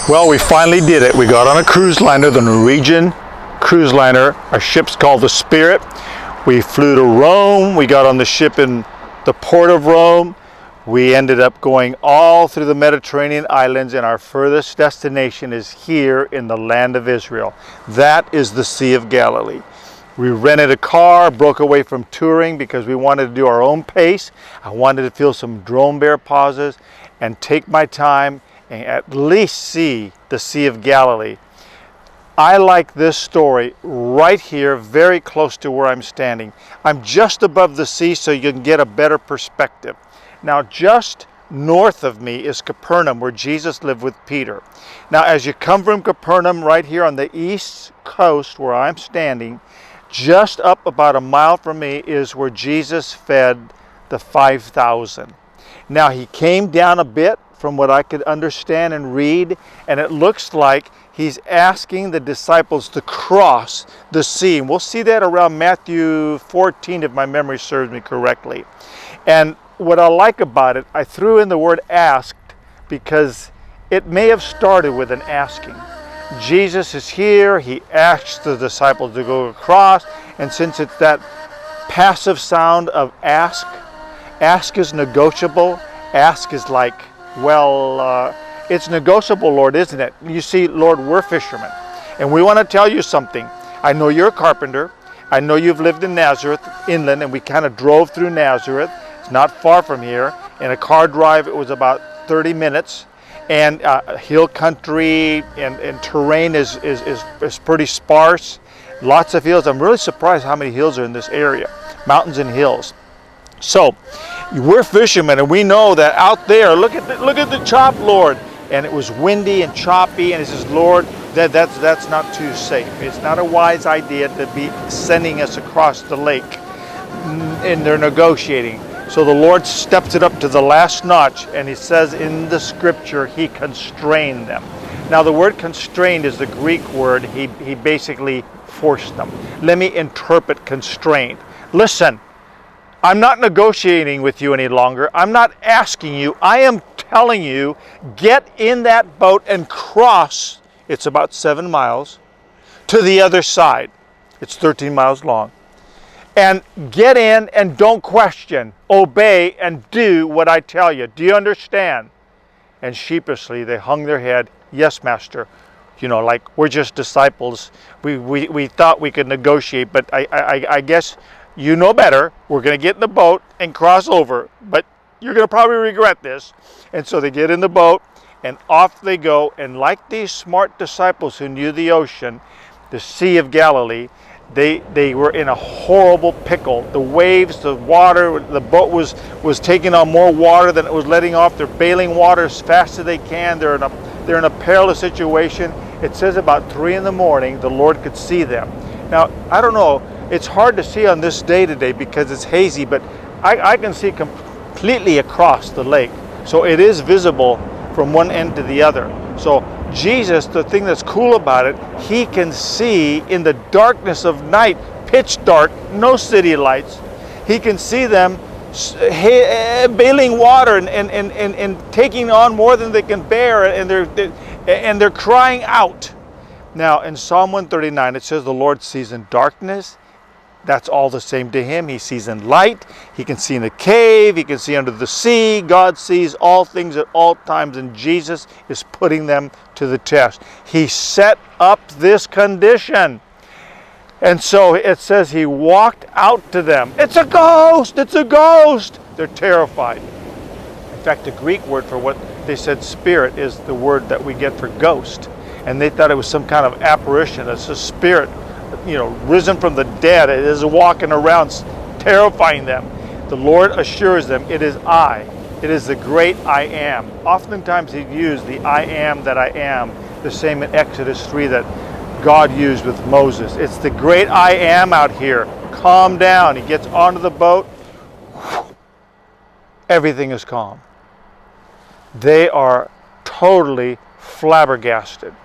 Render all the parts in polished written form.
Well, we finally did it. We got on a cruise liner, the Norwegian cruise liner. Our ship's called the Spirit. We flew to Rome. We got on the ship in the port of Rome. We ended up going all through the Mediterranean islands, and our furthest destination is here in the land of Israel. That is the Sea of Galilee. We rented a car, broke away from touring because we wanted to do our own pace. I wanted to feel some drone bear pauses and take my time and at least see the Sea of Galilee. I like this story right here, very close to where I'm standing. I'm just above the sea so you can get a better perspective. Now, just north of me is Capernaum, where Jesus lived with Peter. Now, as you come from Capernaum, right here on the east coast where I'm standing, just up about a mile from me is where Jesus fed the 5,000. Now, he came down a bit from what I could understand and read, and it looks like he's asking the disciples to cross the sea. And we'll see that around Matthew 14, if my memory serves me correctly. And what I like about it, I threw in the word asked because it may have started with an asking. Jesus is here, he asks the disciples to go across, and since it's that passive sound of ask is negotiable. Ask is like, well, it's negotiable, Lord, isn't it? You see, Lord, we're fishermen, and we want to tell you something. I know you're a carpenter. I know you've lived in Nazareth, inland, and we kind of drove through Nazareth. It's not far from here. In a car drive, it was about 30 minutes. And hill country and terrain is pretty sparse. Lots of hills. I'm really surprised how many hills are in this area. Mountains and hills. So, we're fishermen, and we know that out there, look at the chop, Lord. And it was windy and choppy, and he says, Lord, that's not too safe. It's not a wise idea to be sending us across the lake. And they're negotiating. So the Lord steps it up to the last notch, and he says in the scripture, he constrained them. Now the word constrained is the Greek word. He basically forced them. Let me interpret constrained. Listen, I'm not negotiating with you any longer. I'm not asking you. I am telling you, get in that boat and cross. It's about 7 miles to the other side. It's 13 miles long. And get in and don't question. Obey and do what I tell you. Do you understand? And sheepishly they hung their head. Yes, Master. You know, like we're just disciples. We thought we could negotiate, but I guess you know better. We're going to get in the boat and cross over, but you're going to probably regret this. And so they get in the boat and off they go. And like these smart disciples who knew the ocean, the Sea of Galilee, they were in a horrible pickle. The waves, the water, the boat was taking on more water than it was letting off. They're bailing water as fast as they can. They're in a perilous situation. It says about 3 in the morning, the Lord could see them. Now, I don't know, it's hard to see on this day today because it's hazy, but I can see completely across the lake. So it is visible from one end to the other. So Jesus, the thing that's cool about it, he can see in the darkness of night, pitch dark, no city lights. He can see them bailing water and taking on more than they can bear, and they're crying out. Now in Psalm 139 it says the Lord sees in darkness. That's all the same to him. He sees in light. He can see in the cave. He can see under the sea. God sees all things at all times, and Jesus is putting them to the test. He set up this condition. And so it says he walked out to them. It's a ghost! It's a ghost! They're terrified. In fact, the Greek word for what they said spirit is the word that we get for ghost. And they thought it was some kind of apparition. It's a spirit, risen from the dead. It is walking around, terrifying them. The Lord assures them, it is I. It is the great I am. Oftentimes he'd use the I am that I am, the same in Exodus 3 that God used with Moses. It's the great I am out here. Calm down. He gets onto the boat. Everything is calm. They are totally flabbergasted.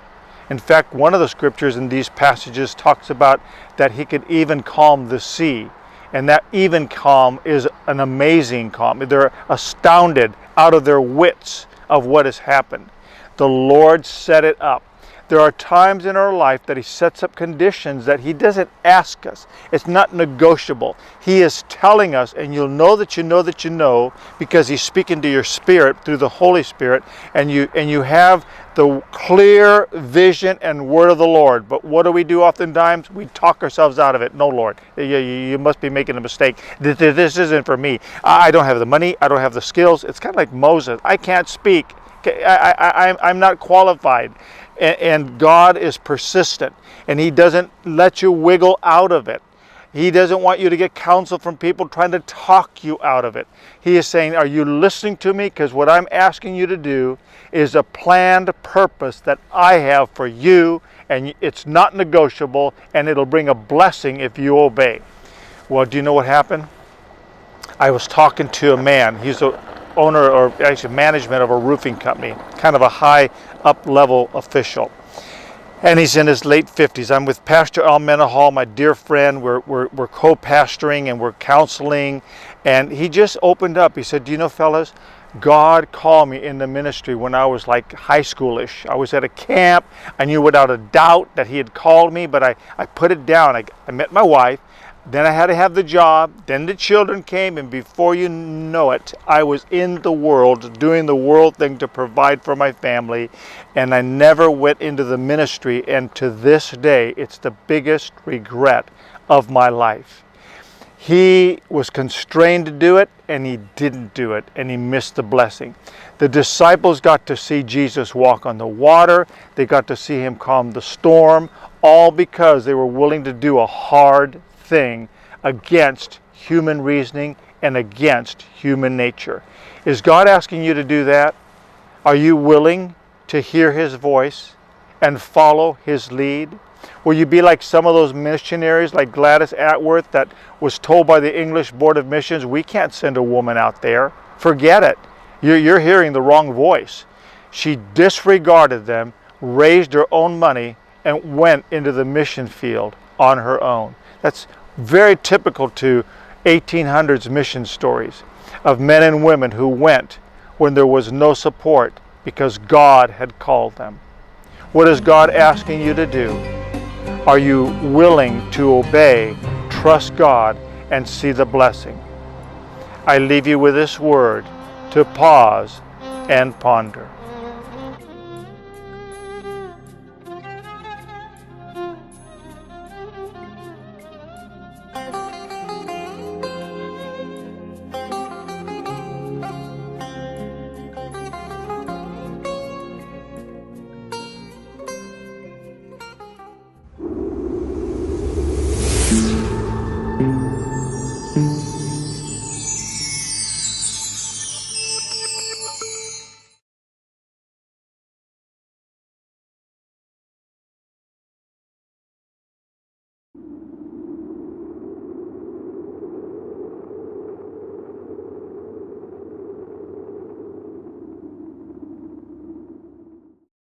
In fact, one of the scriptures in these passages talks about that he could even calm the sea. And that even calm is an amazing calm. They're astounded out of their wits of what has happened. The Lord set it up. There are times in our life that He sets up conditions that He doesn't ask us. It's not negotiable. He is telling us, and you'll know that you know that you know, because He's speaking to your spirit through the Holy Spirit, and you have the clear vision and word of the Lord. But what do we do oftentimes? We talk ourselves out of it. No, Lord, you must be making a mistake. This isn't for me. I don't have the money. I don't have the skills. It's kind of like Moses. I can't speak. I'm not qualified. And God is persistent, and He doesn't let you wiggle out of it. He doesn't want you to get counsel from people trying to talk you out of it. He is saying, are you listening to me? Because what I'm asking you to do is a planned purpose that I have for you, and it's not negotiable, and it'll bring a blessing if you obey. Well, do you know what happened? I was talking to a man. He's the owner, or actually management, of a roofing company, kind of a high up-level official. And he's in his late 50s. I'm with Pastor Al Menahal, my dear friend. We're co-pastoring and we're counseling. And he just opened up. He said, do you know, fellas, God called me in the ministry when I was like high schoolish. I was at a camp. I knew without a doubt that He had called me, but I put it down. I met my wife. Then I had to have the job. Then the children came, and before you know it, I was in the world, doing the world thing to provide for my family, and I never went into the ministry, and to this day, it's the biggest regret of my life. He was constrained to do it, and he didn't do it, and he missed the blessing. The disciples got to see Jesus walk on the water. They got to see Him calm the storm, all because they were willing to do a hard thing against human reasoning and against human nature. Is God asking you to do that? Are you willing to hear His voice and follow His lead? Will you be like some of those missionaries like Gladys Atworth that was told by the English Board of Missions, we can't send a woman out there. Forget it. You're hearing the wrong voice. She disregarded them, raised her own money, and went into the mission field on her own. That's very typical to 1800s mission stories of men and women who went when there was no support because God had called them. What is God asking you to do? Are you willing to obey, trust God, and see the blessing? I leave you with this word to pause and ponder.